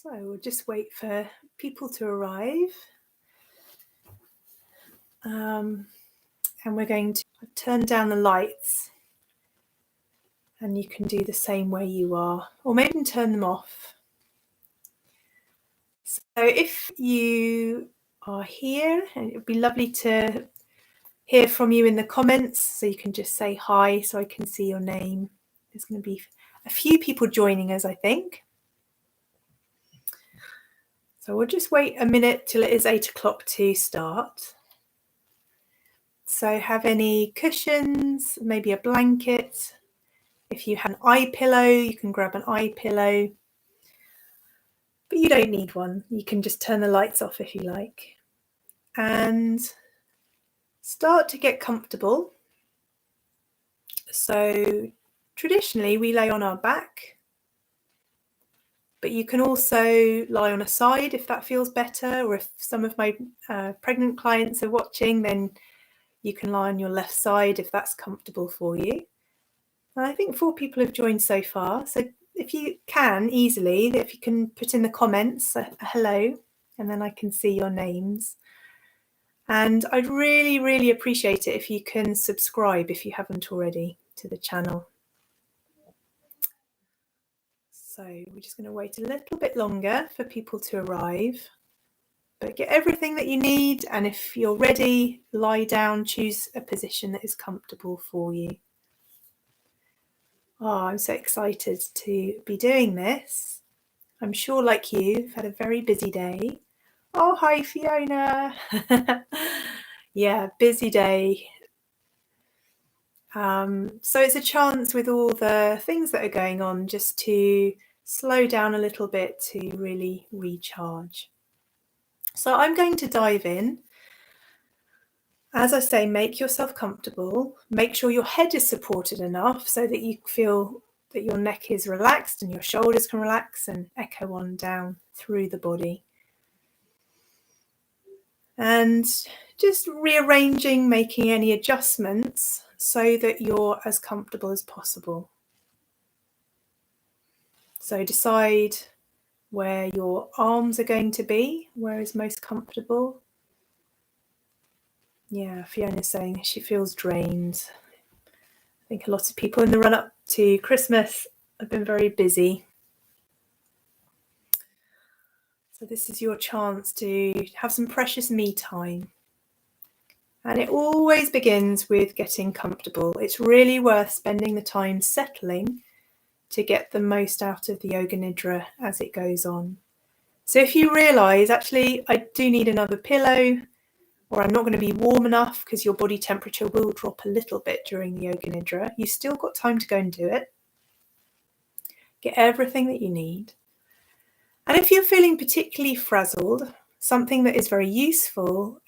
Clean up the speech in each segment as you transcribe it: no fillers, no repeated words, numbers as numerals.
So we'll just wait for people to arrive. And we're going to turn down the lights, and you can do the same where you are, or maybe turn them off. So if you are here, and it would be lovely to hear from you in the comments, so you can just say hi so I can see your name. There's going to be a few people joining us, I think. So we'll just wait a minute till it is 8 o'clock to start. So have any cushions, maybe a blanket. If you have an eye pillow, you can grab an eye pillow. But you don't need one. You can just turn the lights off if you like. And start to get comfortable. So traditionally we lay on our back, but you can also lie on a side if that feels better, or if some of my pregnant clients are watching, then you can lie on your left side if that's comfortable for you. And I think 4 people have joined so far. So if you can easily, if you can put in the comments a hello, and then I can see your names. And I'd really, really appreciate it if you can subscribe if you haven't already to the channel. So we're just going to wait a little bit longer for people to arrive. But get everything that you need, and if you're ready, lie down, choose a position that is comfortable for you. Oh, I'm so excited to be doing this. I'm sure, like you, you've had a very busy day. Oh, hi, Fiona. Yeah, busy day. So it's a chance with all the things that are going on just to slow down a little bit to really recharge. So I'm going to dive in. As I say, make yourself comfortable. Make sure your head is supported enough so that you feel that your neck is relaxed and your shoulders can relax and echo on down through the body. And just rearranging, making any adjustments so that you're as comfortable as possible. So decide where your arms are going to be, where is most comfortable. Yeah, Fiona's saying she feels drained. I think a lot of people in the run-up to Christmas have been very busy. So this is your chance to have some precious me time. And it always begins with getting comfortable. It's really worth spending the time settling to get the most out of the Yoga Nidra as it goes on. So if you realise, actually, I do need another pillow, or I'm not going to be warm enough, because your body temperature will drop a little bit during the Yoga Nidra, you've still got time to go and do it. Get everything that you need. And if you're feeling particularly frazzled, something that is very useful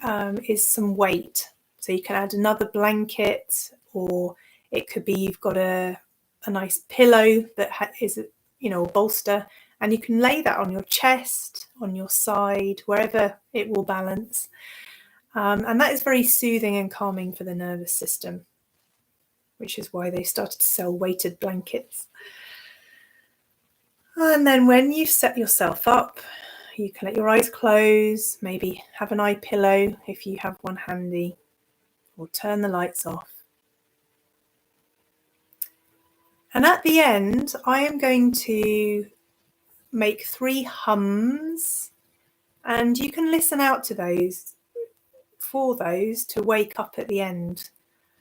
is some weight. So you can add another blanket, or it could be you've got a nice pillow that is, a bolster, and you can lay that on your chest, on your side, wherever it will balance. And that is very soothing and calming for the nervous system, which is why they started to sell weighted blankets. And then when you've set yourself up, you can let your eyes close, maybe have an eye pillow if you have one handy, or turn the lights off. And at the end, I am going to make 3 hums, and you can listen out to those, for those to wake up at the end,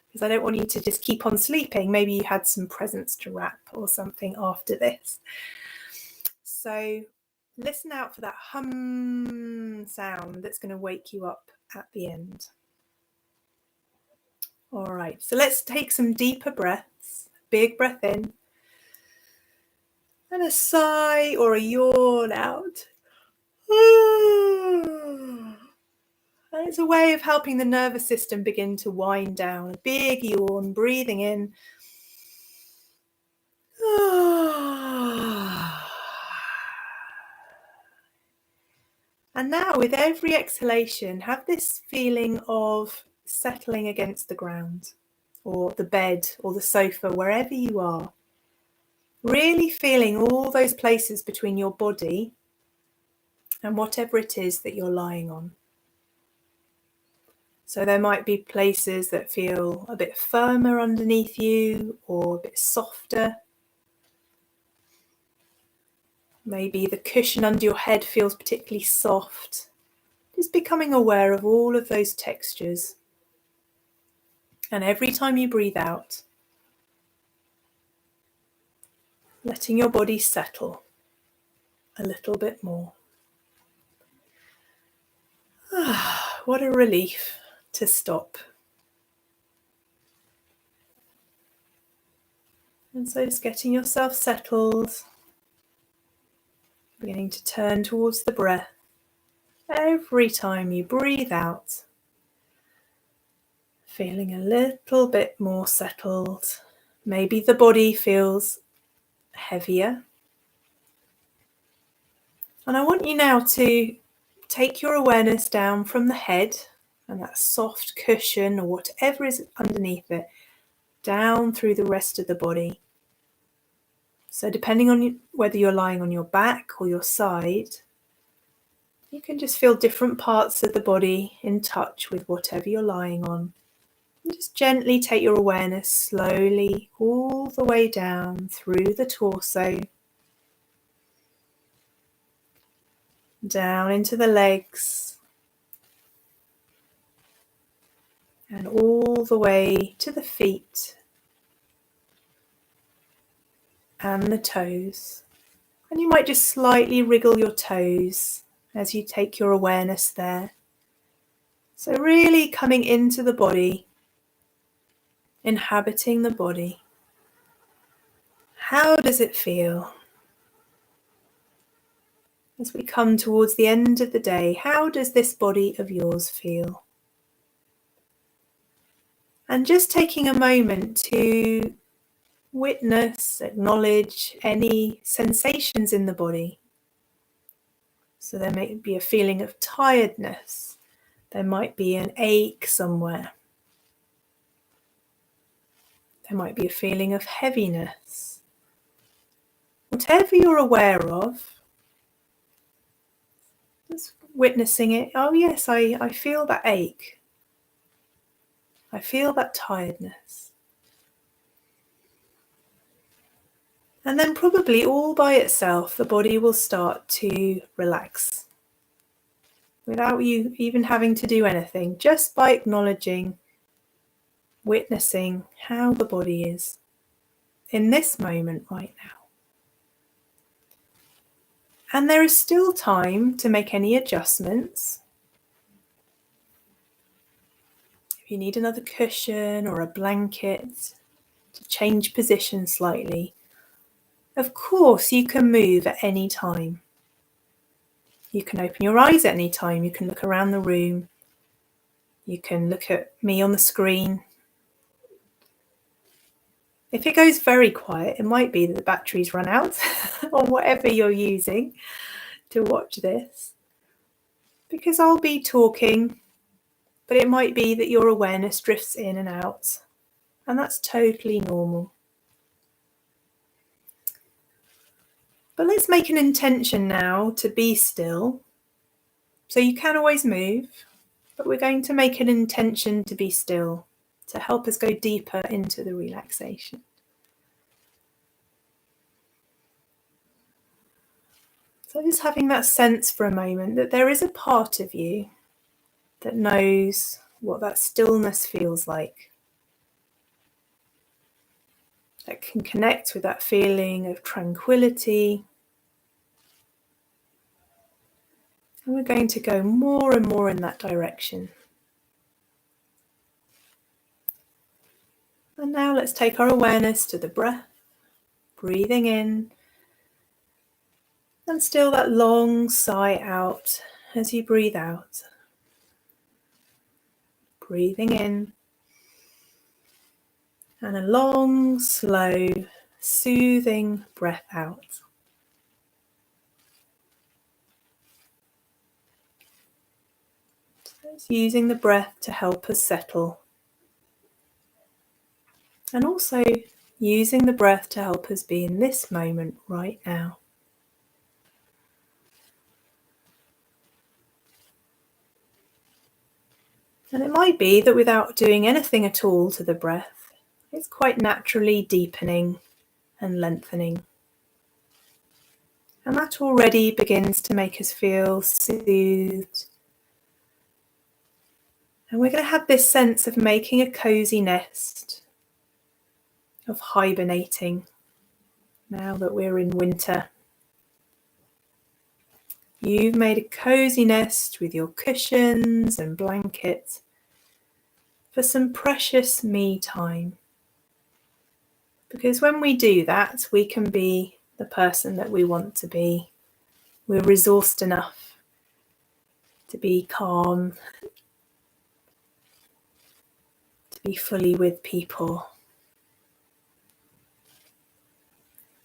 because I don't want you to just keep on sleeping. Maybe you had some presents to wrap or something after this. So listen out for that hum sound that's going to wake you up at the end. All right, so let's take some deeper breaths. Big breath in, and a sigh or a yawn out. And it's a way of helping the nervous system begin to wind down. A big yawn, breathing in. And now with every exhalation, have this feeling of settling against the ground, or the bed, or the sofa, wherever you are. Really feeling all those places between your body and whatever it is that you're lying on. So there might be places that feel a bit firmer underneath you or a bit softer. Maybe the cushion under your head feels particularly soft. Just becoming aware of all of those textures. And every time you breathe out, letting your body settle a little bit more. What a relief to stop. And so just getting yourself settled, beginning to turn towards the breath. Every time you breathe out, feeling a little bit more settled. Maybe the body feels heavier. And I want you now to take your awareness down from the head and that soft cushion or whatever is underneath it, down through the rest of the body. So depending on whether you're lying on your back or your side, you can just feel different parts of the body in touch with whatever you're lying on. And just gently take your awareness slowly all the way down through the torso, down into the legs, and all the way to the feet and the toes. And you might just slightly wriggle your toes as you take your awareness there. So really coming into the body, inhabiting the body. How does it feel? As we come towards the end of the day, how does this body of yours feel? And just taking a moment to witness, acknowledge any sensations in the body. So there may be a feeling of tiredness. There might be an ache somewhere. There might be a feeling of heaviness. Whatever you're aware of, just witnessing it. Oh yes, I feel that ache. I feel that tiredness. And then probably all by itself, the body will start to relax. Without you even having to do anything, just by acknowledging, witnessing how the body is in this moment right now. And there is still time to make any adjustments. If you need another cushion or a blanket to change position slightly, of course you can move at any time. You can open your eyes at any time. You can look around the room. You can look at me on the screen. If it goes very quiet, it might be that the batteries run out or whatever you're using to watch this. Because I'll be talking, but it might be that your awareness drifts in and out, and that's totally normal. But let's make an intention now to be still. So you can always move, but we're going to make an intention to be still to help us go deeper into the relaxation. So just having that sense for a moment that there is a part of you that knows what that stillness feels like, that can connect with that feeling of tranquility. And we're going to go more and more in that direction. And now let's take our awareness to the breath, breathing in, and still that long sigh out as you breathe out. Breathing in, and a long, slow, soothing breath out. So it's using the breath to help us settle. And also using the breath to help us be in this moment right now. And it might be that without doing anything at all to the breath, it's quite naturally deepening and lengthening. And that already begins to make us feel soothed. And we're going to have this sense of making a cozy nest, of hibernating, now that we're in winter. You've made a cozy nest with your cushions and blankets for some precious me time. Because when we do that, we can be the person that we want to be. We're resourced enough to be calm, to be fully with people,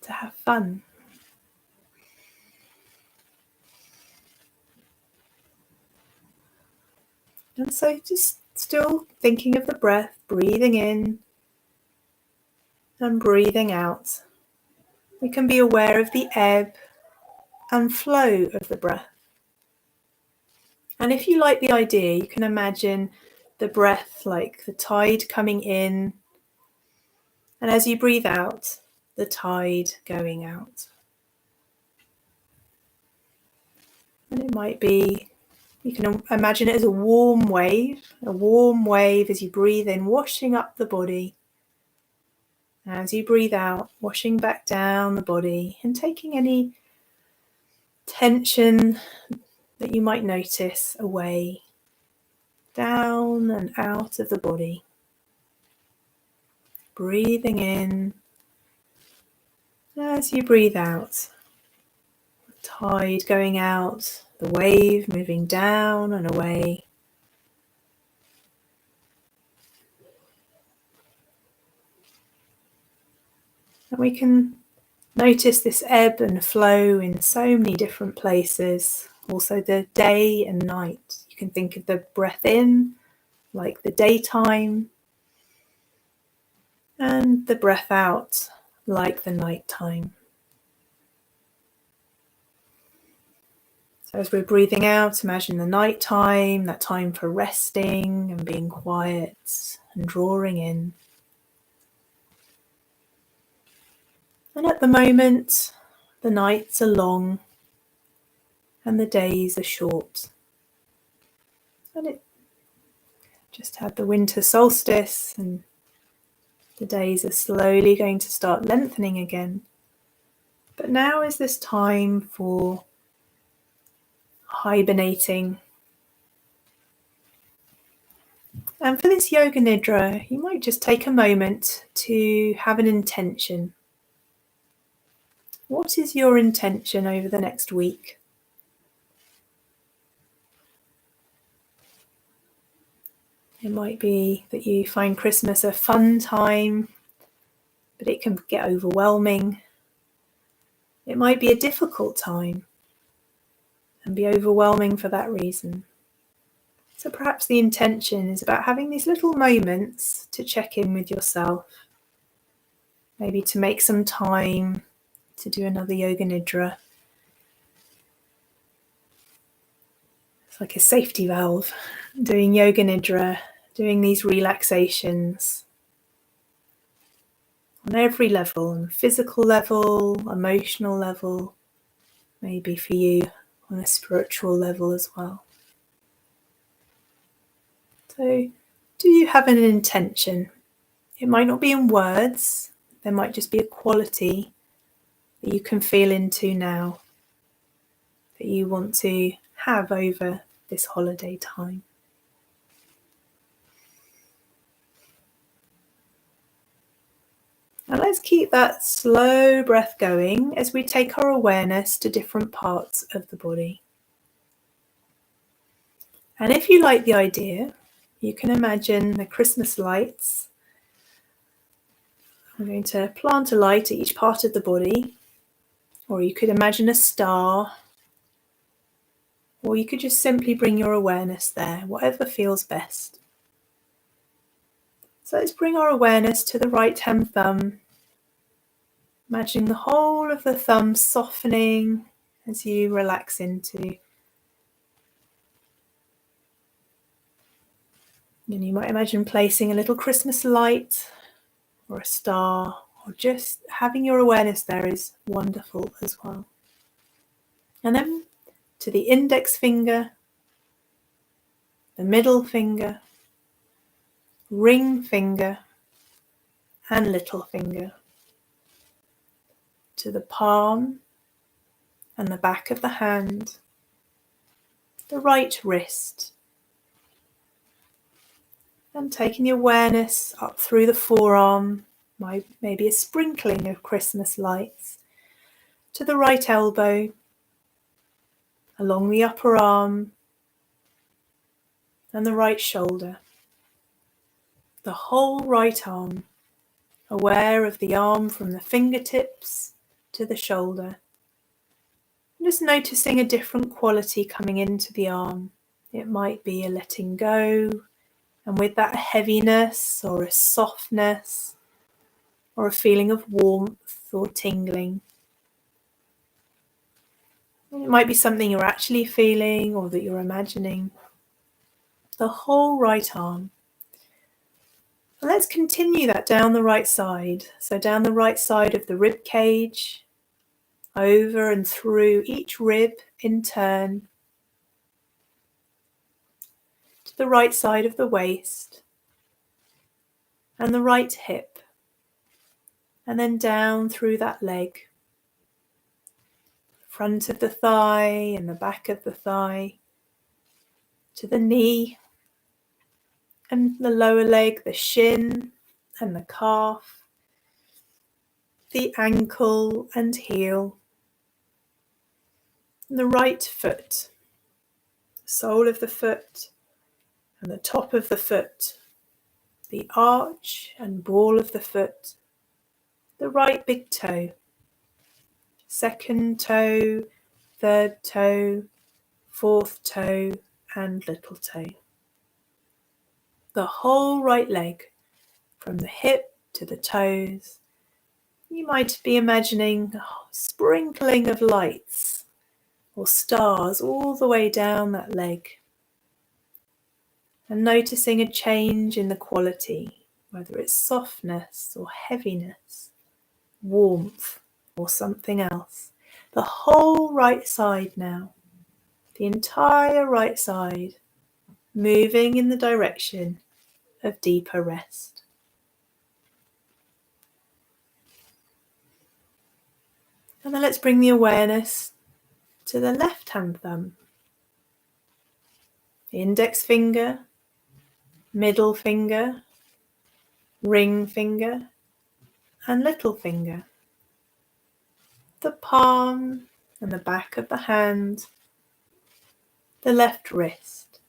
to have fun. And so just still thinking of the breath, breathing in and breathing out. We can be aware of the ebb and flow of the breath. And if you like the idea, you can imagine the breath like the tide coming in, and as you breathe out, the tide going out. And it might be, you can imagine it as a warm wave as you breathe in, washing up the body. As you breathe out, washing back down the body and taking any tension that you might notice away, down and out of the body. Breathing in. As you breathe out, the tide going out, the wave moving down and away. And we can notice this ebb and flow in so many different places. Also the day and night. You can think of the breath in like the daytime, and the breath out like the nighttime. So as we're breathing out, imagine the nighttime, that time for resting and being quiet and drawing in. And at the moment, the nights are long and the days are short. And it just had the winter solstice, and the days are slowly going to start lengthening again. But now is this time for hibernating. And for this yoga nidra, you might just take a moment to have an intention. What is your intention over the next week? It might be that you find Christmas a fun time, but it can get overwhelming. It might be a difficult time and be overwhelming for that reason. So perhaps the intention is about having these little moments to check in with yourself, maybe to make some time to do another yoga nidra. It's like a safety valve, doing yoga nidra, doing these relaxations on every level, on a physical level, emotional level, maybe for you on a spiritual level as well. So, do you have an intention? It might not be in words, there might just be a quality that you can feel into now that you want to have over this holiday time. And let's keep that slow breath going as we take our awareness to different parts of the body. And if you like the idea, you can imagine the Christmas lights. I'm going to plant a light at each part of the body, or you could imagine a star, or you could just simply bring your awareness there, whatever feels best. So let's bring our awareness to the right hand thumb. Imagine the whole of the thumb softening as you relax into. And you might imagine placing a little Christmas light or a star, or just having your awareness there is wonderful as well. And then to the index finger, the middle finger, ring finger, and little finger, to the palm and the back of the hand, the right wrist, and taking the awareness up through the forearm, maybe a sprinkling of Christmas lights, to the right elbow, along the upper arm, and the right shoulder, the whole right arm, aware of the arm from the fingertips to the shoulder. Just noticing a different quality coming into the arm. It might be a letting go, and with that a heaviness or a softness or a feeling of warmth or tingling. And it might be something you're actually feeling or that you're imagining. The whole right arm. And let's continue that down the right side. So down the right side of the rib cage, over and through each rib in turn, to the right side of the waist and the right hip, and then down through that leg, front of the thigh and the back of the thigh, to the knee and the lower leg, the shin and the calf, the ankle and heel, and the right foot, the sole of the foot and the top of the foot, the arch and ball of the foot, the right big toe, second toe, third toe, fourth toe, and little toe. The whole right leg, from the hip to the toes. You might be imagining a sprinkling of lights or stars all the way down that leg, and noticing a change in the quality, whether it's softness or heaviness, warmth or something else. The whole right side now, the entire right side, moving in the direction of deeper rest. And then let's bring the awareness to the left hand thumb, the index finger, middle finger, ring finger, and little finger, the palm and the back of the hand, the left wrist,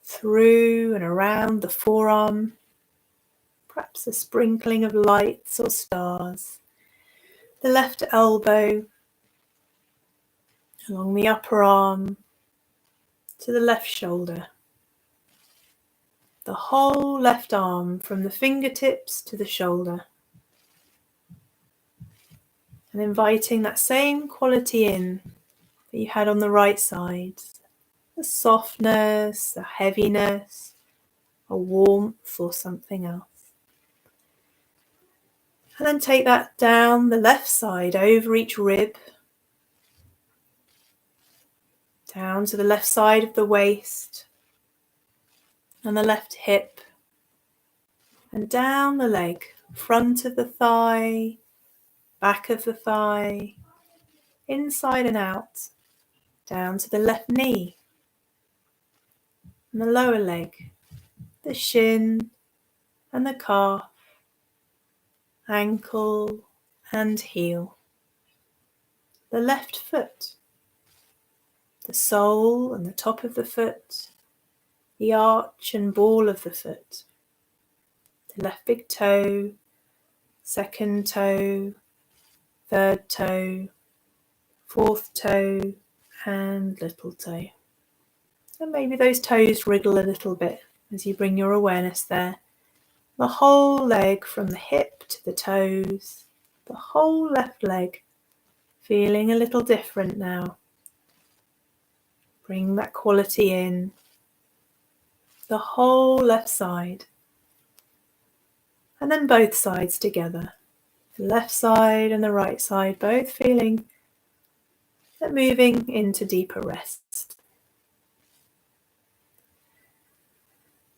through and around the forearm, perhaps a sprinkling of lights or stars, the left elbow, along the upper arm, to the left shoulder, the whole left arm from the fingertips to the shoulder, and inviting that same quality in that you had on the right side, a softness, a heaviness, a warmth or something else. And then take that down the left side over each rib, down to the left side of the waist and the left hip, and down the leg, front of the thigh, back of the thigh, inside and out, down to the left knee and the lower leg, the shin and the calf, ankle and heel, the left foot, the sole and the top of the foot, the arch and ball of the foot, the left big toe, second toe, third toe, fourth toe, and little toe. And maybe those toes wriggle a little bit as you bring your awareness there. The whole leg from the hip to the toes, the whole left leg, feeling a little different now. Bring that quality in. the whole left side, and then both sides together. The left side and the right side both feeling that moving into deeper rest.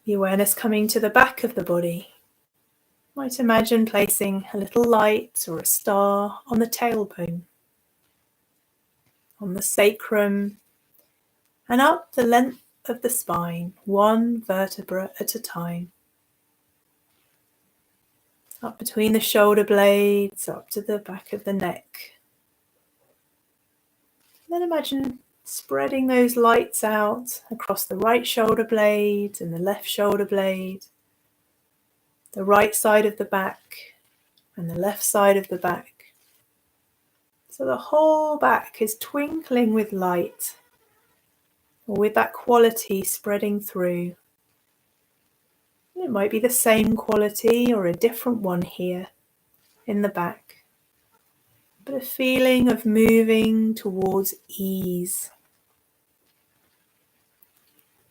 The awareness coming to the back of the body. You might imagine placing a little light or a star on the tailbone, on the sacrum, and up the length of the spine, one vertebra at a time. Up between the shoulder blades, up to the back of the neck. Then imagine spreading those lights out across the right shoulder blade and the left shoulder blade, the right side of the back and the left side of the back. So the whole back is twinkling with light, or with that quality spreading through. It might be the same quality or a different one here in the back, but a feeling of moving towards ease.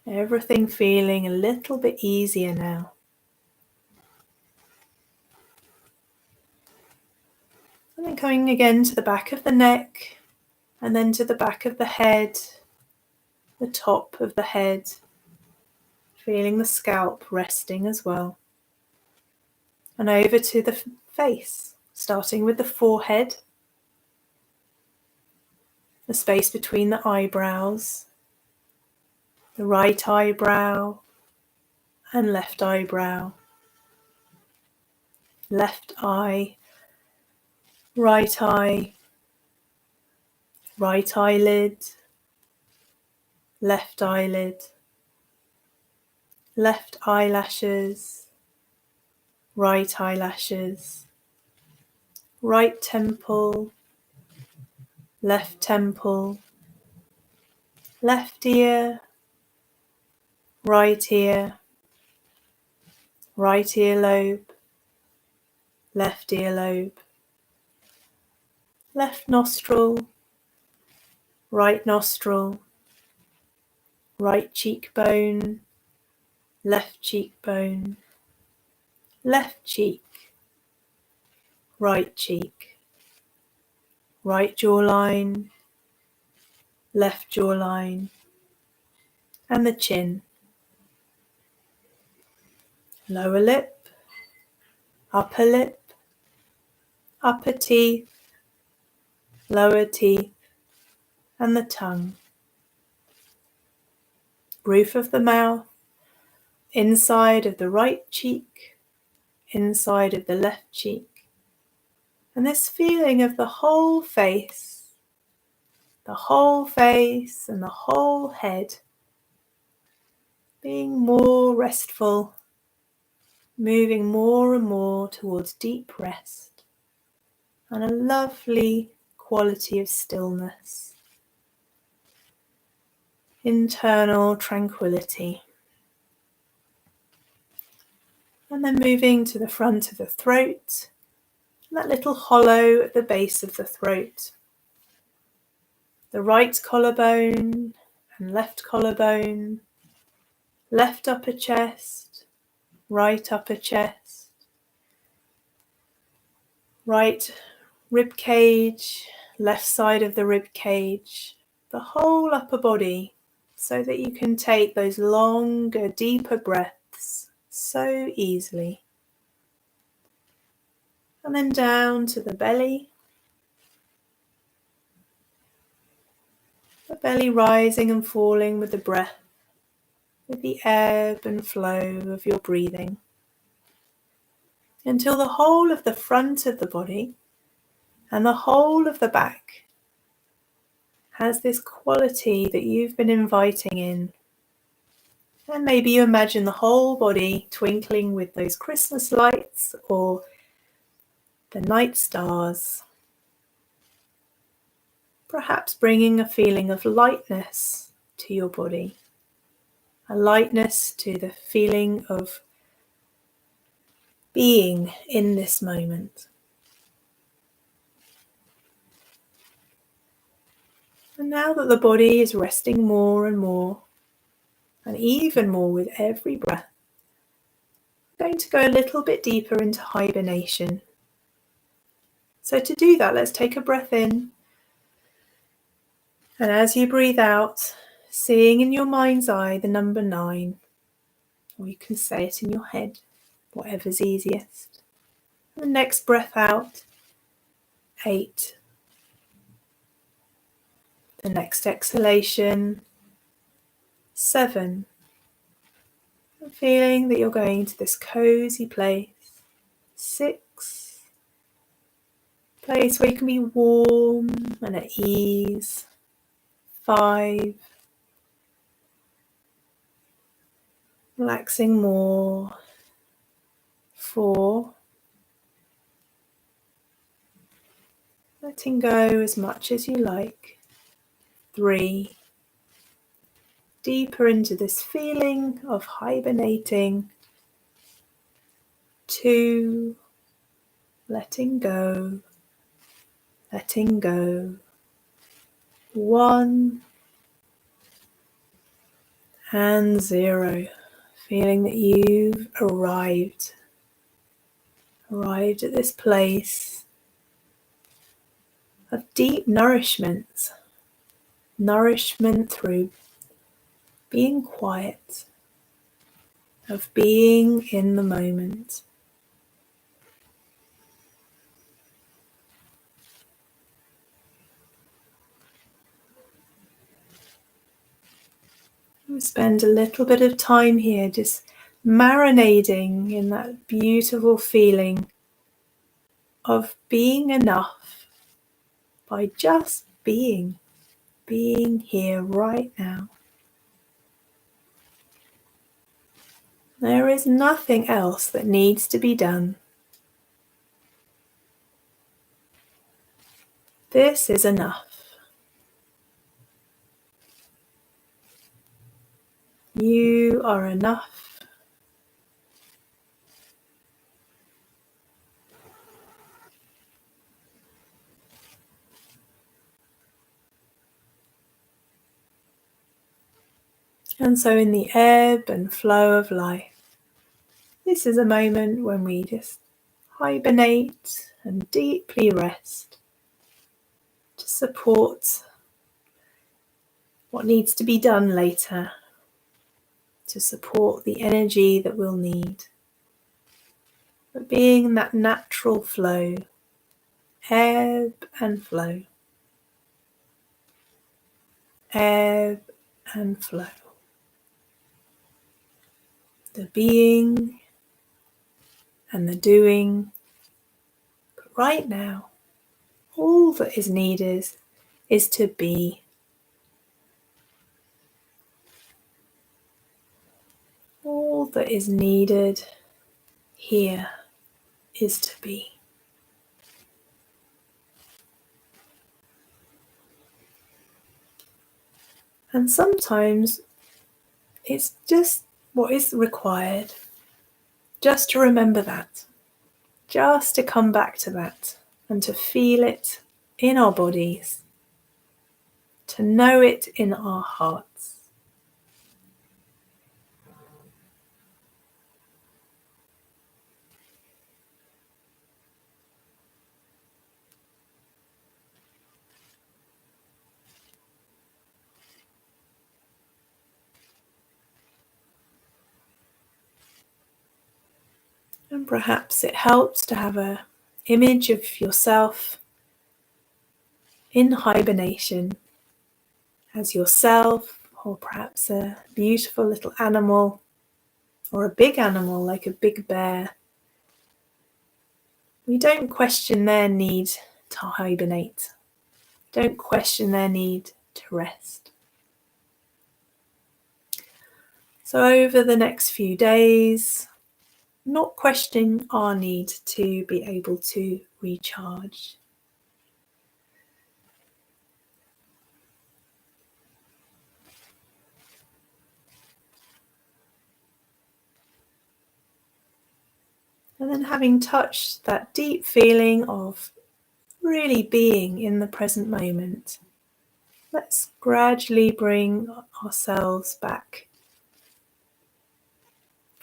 Everything feeling a little bit easier now. And then coming again to the back of the neck, and then to the back of the head, the top of the head, feeling the scalp resting as well. And over to the face, starting with the forehead, the space between the eyebrows, the right eyebrow and left eyebrow, left eye, right eye, right eyelid, left eyelid, left eyelashes, right eyelashes, right temple, left ear, right earlobe, left earlobe, left nostril, right cheekbone, left cheekbone, left cheek, right jawline, left jawline, and the chin. Lower lip, upper teeth, lower teeth, and the tongue. Roof of the mouth, inside of the right cheek, inside of the left cheek. And this feeling of the whole face and the whole head being more restful, moving more and more towards deep rest and a lovely quality of stillness, internal tranquility. And then moving to the front of the throat, that little hollow at the base of the throat. The right collarbone and left collarbone, left upper chest, right upper chest, right rib cage, left side of the rib cage, the whole upper body, so that you can take those longer, deeper breaths so easily. And then down to the belly. The belly rising and falling with the breath, with the ebb and flow of your breathing, until the whole of the front of the body and the whole of the back has this quality that you've been inviting in. And maybe you imagine the whole body twinkling with those Christmas lights or the night stars, perhaps bringing a feeling of lightness to your body, a lightness to the feeling of being in this moment. And now that the body is resting more and more, and even more with every breath. I'm going to go a little bit deeper into hibernation. So to do that, let's take a breath in, and as you breathe out, seeing in your mind's eye the number 9, or you can say it in your head, whatever's easiest. And the next breath out, 8. The next exhalation, 7. And feeling that you're going to this cozy place, 6. Place where you can be warm and at ease, 5. Relaxing more, 4. Letting go as much as you like, 3. Deeper into this feeling of hibernating, 2. Letting go, 1. And 0. Feeling that you've arrived at this place of deep nourishment through being quiet, of being in the moment. We spend a little bit of time here just marinating in that beautiful feeling of being enough by just being here right now. There is nothing else that needs to be done. This is enough. You are enough. And so in the ebb and flow of life, this is a moment when we just hibernate and deeply rest to support what needs to be done later, to support the energy that we'll need. But being in that natural flow, ebb and flow, ebb and flow. The being and the doing. But right now, all that is needed is to be. All that is needed here is to be. And sometimes it's just what is required, just to remember that, just to come back to that and to feel it in our bodies, to know it in our hearts. And perhaps it helps to have an image of yourself in hibernation as yourself, or perhaps a beautiful little animal, or a big animal like a big bear. We don't question their need to hibernate. Don't question their need to rest. So over the next few days, not questioning our need to be able to recharge. And then having touched that deep feeling of really being in the present moment, let's gradually bring ourselves back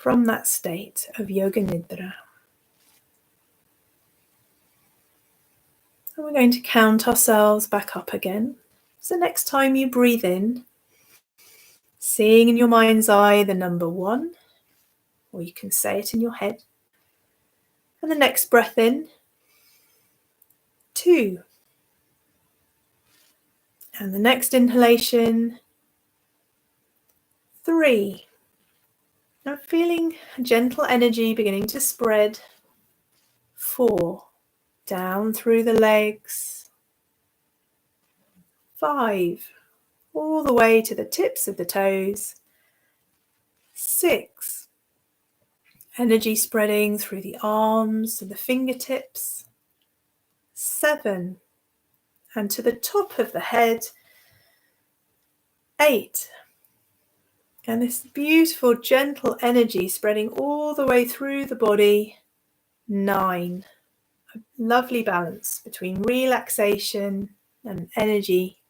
from that state of Yoga Nidra. And we're going to count ourselves back up again. So next time you breathe in, seeing in your mind's eye the number 1, or you can say it in your head. And the next breath in, 2. And the next inhalation, 3. Now feeling gentle energy beginning to spread, 4. Down through the legs, 5. All the way to the tips of the toes, 6. Energy spreading through the arms to the fingertips, 7. And to the top of the head, 8. And this beautiful, gentle energy spreading all the way through the body, 9. A lovely balance between relaxation and energy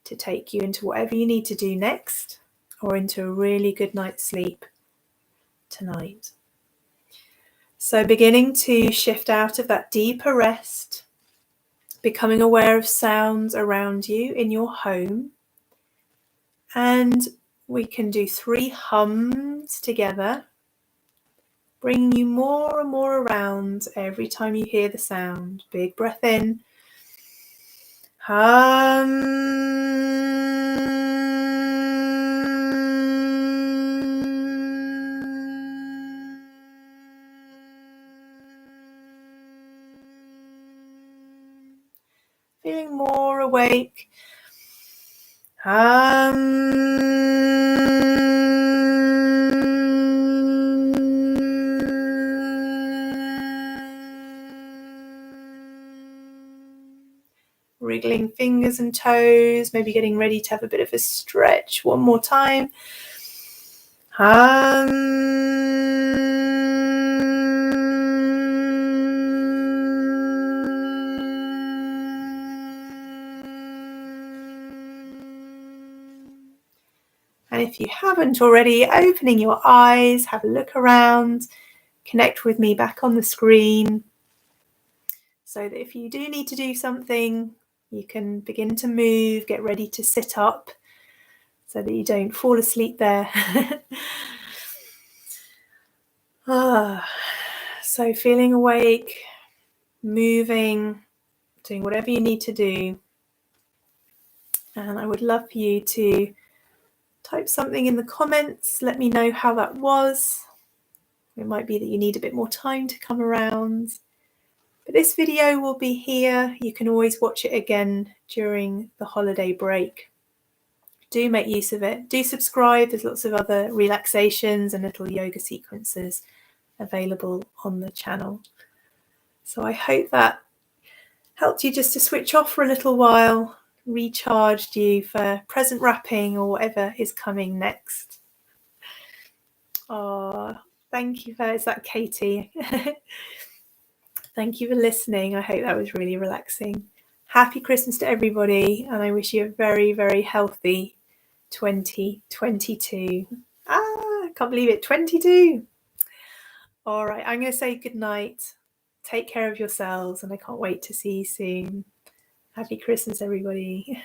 to take you into whatever you need to do next, or into a really good night's sleep tonight. So beginning to shift out of that deeper rest, becoming aware of sounds around you in your home. And we can do 3 hums together, bringing you more and more around every time you hear the sound. Big breath in. Hum. Feeling more awake. Wriggling fingers and toes, maybe getting ready to have a bit of a stretch. One more time. And if you haven't already, opening your eyes, have a look around, connect with me back on the screen, so that if you do need to do something, you can begin to move, get ready to sit up so that you don't fall asleep there. So feeling awake, moving, doing whatever you need to do. And I would love for you to type something in the comments. Let me know how that was. It might be that you need a bit more time to come around. But this video will be here. You can always watch it again during the holiday break. Do make use of it. Do subscribe. There's lots of other relaxations and little yoga sequences available on the channel. So I hope that helped you just to switch off for a little while, recharged you for present wrapping or whatever is coming next. Oh, thank you is that Katie? Thank you for listening. I hope that was really relaxing. Happy Christmas to everybody, and I wish you a very, very healthy 2022. I can't believe it, 22. All right, I'm going to say good night. Take care of yourselves, and I can't wait to see you soon. Happy Christmas, everybody.